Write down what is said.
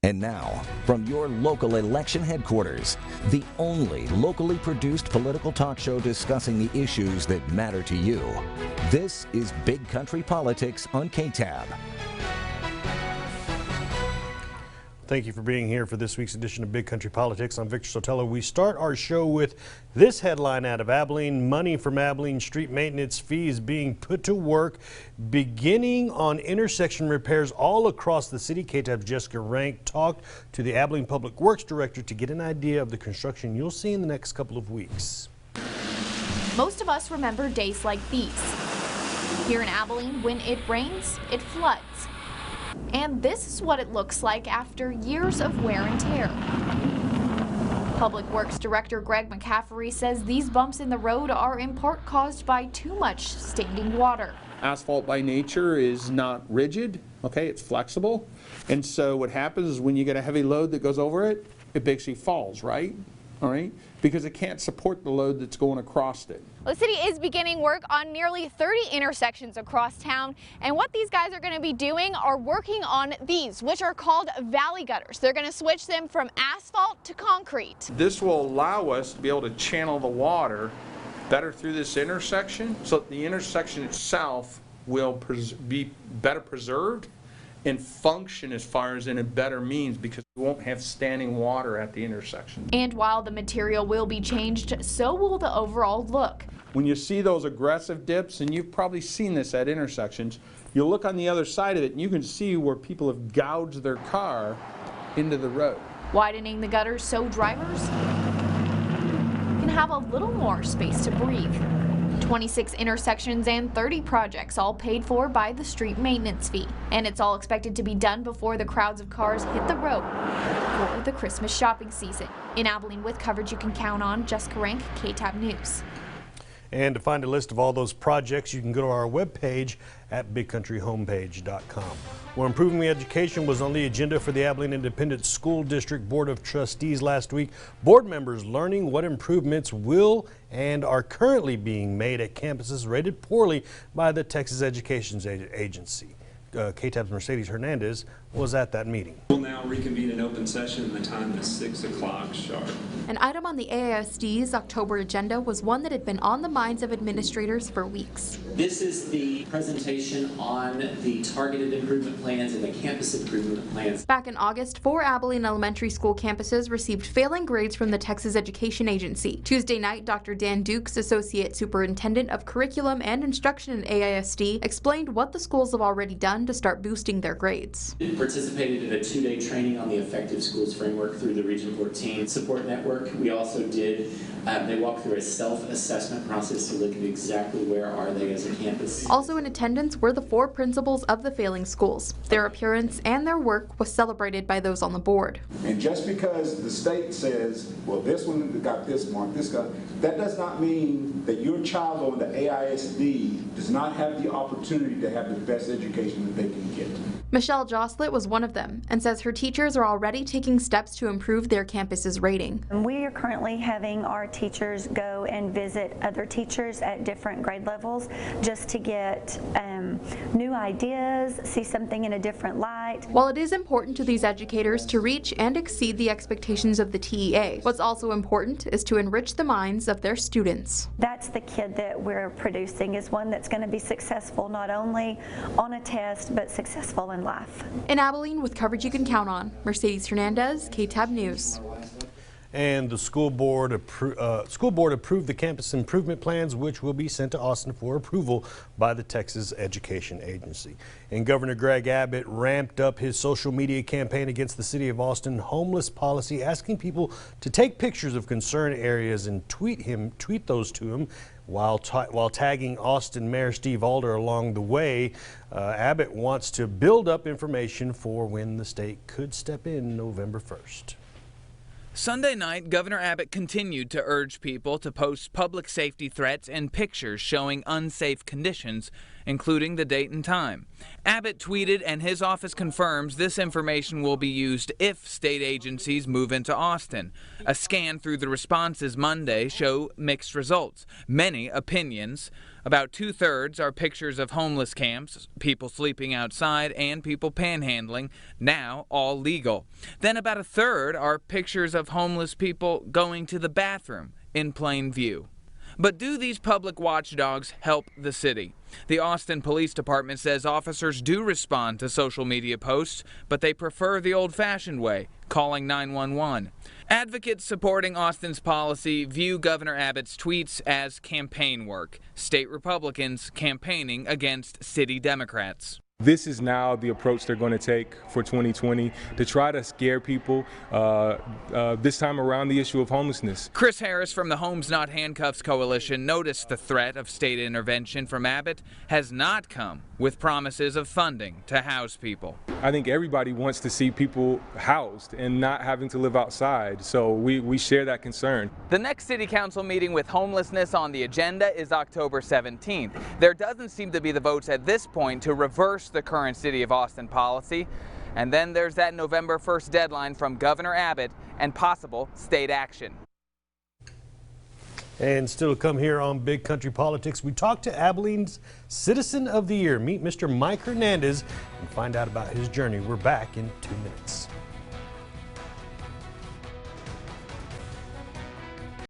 And now, from your local election headquarters, the only locally produced political talk show discussing the issues that matter to you. This is Big Country Politics on KTAB. Thank you for being here for this week's edition of Big Country Politics. I'm Victor Sotelo. We start our show with this headline out of Abilene. Money from Abilene street maintenance fees being put to work beginning on intersection repairs all across the city. KTAB's Jessica Rank talked to the Abilene Public Works Director to get an idea of the construction you'll see in the next couple of weeks. Most of us remember days like these. Here in Abilene, when it rains, it floods. And this is what it looks like after years of wear and tear. Public Works Director Greg McCaffrey says these bumps in the road are in part caused by too much standing water. Asphalt by nature is not rigid, okay, it's flexible. And so what happens is when you get a heavy load that goes over it, it basically falls, right? All right, because it can't support the load that's going across it. The city is beginning work on nearly 30 intersections across town, and what these guys are going to be doing are working on these, which are called valley gutters. They're going to switch them from asphalt to concrete. This will allow us to be able to channel the water better through this intersection, so that the intersection itself will be better preserved and function as far as in a better means, because we won't have standing water at the intersection. And while the material will be changed, so will the overall look. When you see those aggressive dips, and you've probably seen this at intersections, you look on the other side of it and you can see where people have gouged their car into the road. Widening the gutters so drivers can have a little more space to breathe. 26 intersections and 30 projects, all paid for by the street maintenance fee. And it's all expected to be done before the crowds of cars hit the road for the Christmas shopping season. In Abilene, with coverage you can count on, Jessica Rank, KTAB News. And to find a list of all those projects, you can go to our webpage at bigcountryhomepage.com. Well, improving education was on the agenda for the Abilene Independent School District Board of Trustees last week. Board members learning what improvements will and are currently being made at campuses rated poorly by the Texas Education Agency. KTAB's Mercedes Hernandez was at that meeting. We'll now reconvene an open session, and the time is 6 o'clock sharp. An item on the AISD's October agenda was one that had been on the minds of administrators for weeks. This is the presentation on the targeted improvement plans and the campus improvement plans. Back in August, 4 Abilene elementary school campuses received failing grades from the Texas Education Agency. Tuesday night, Dr. Dan Dukes, Associate Superintendent of Curriculum and Instruction at AISD, explained what the schools have already done to start boosting their grades. We participated in a 2-day training on the Effective Schools Framework through the Region 14 Support Network. We also did, they walked through a self-assessment process to look at exactly where are they as a campus. Also in attendance were the 4 principals of the failing schools. Their appearance and their work was celebrated by those on the board. And just because the state says, well, this one got this mark, this got, that does not mean that your child on the AISD does not have the opportunity to have the best education that they can get. Michelle Joslett was one of them and says her teachers are already taking steps to improve their campus's rating. We are currently having our teachers go and visit other teachers at different grade levels just to get new ideas, see something in a different light. While it is important to these educators to reach and exceed the expectations of the TEA, what's also important is to enrich the minds of their students. That's the kid that we're producing, is one that's going to be successful not only on a test but successful in life. In Abilene, with coverage you can count on, Mercedes Hernandez, KTAB News. And the school board approved the campus improvement plans, which will be sent to Austin for approval by the Texas Education Agency. And Governor Greg Abbott ramped up his social media campaign against the city of Austin homeless policy, asking people to take pictures of concerned areas and tweet those to him. While tagging Austin Mayor Steve Alder along the way. Abbott wants to build up information for when the state could step in November 1st. Sunday night, Governor Abbott continued to urge people to post public safety threats and pictures showing unsafe conditions, including the date and time. Abbott tweeted, and his office confirms this information will be used if state agencies move into Austin. A scan through the responses Monday show mixed results, many opinions. About 2/3 are pictures of homeless camps, people sleeping outside, and people panhandling, now all legal. Then about 1/3 are pictures of homeless people going to the bathroom in plain view. But do these public watchdogs help the city? The Austin Police Department says officers do respond to social media posts, but they prefer the old-fashioned way, calling 911. Advocates supporting Austin's policy view Governor Abbott's tweets as campaign work, state Republicans campaigning against city Democrats. This is now the approach they're going to take for 2020 to try to scare people, this time around the issue of homelessness. Chris Harris from the Homes Not Handcuffs Coalition noticed the threat of state intervention from Abbott has not come with promises of funding to house people. I think everybody wants to see people housed and not having to live outside, so we share that concern. The next City Council meeting with homelessness on the agenda is October 17th. There doesn't seem to be the votes at this point to reverse the current City of Austin policy. And then there's that November 1st deadline from Governor Abbott and possible state action. And still to come here on Big Country Politics, we talk to Abilene's Citizen of the Year. Meet Mr. Mike Hernandez and find out about his journey. We're back in 2 minutes.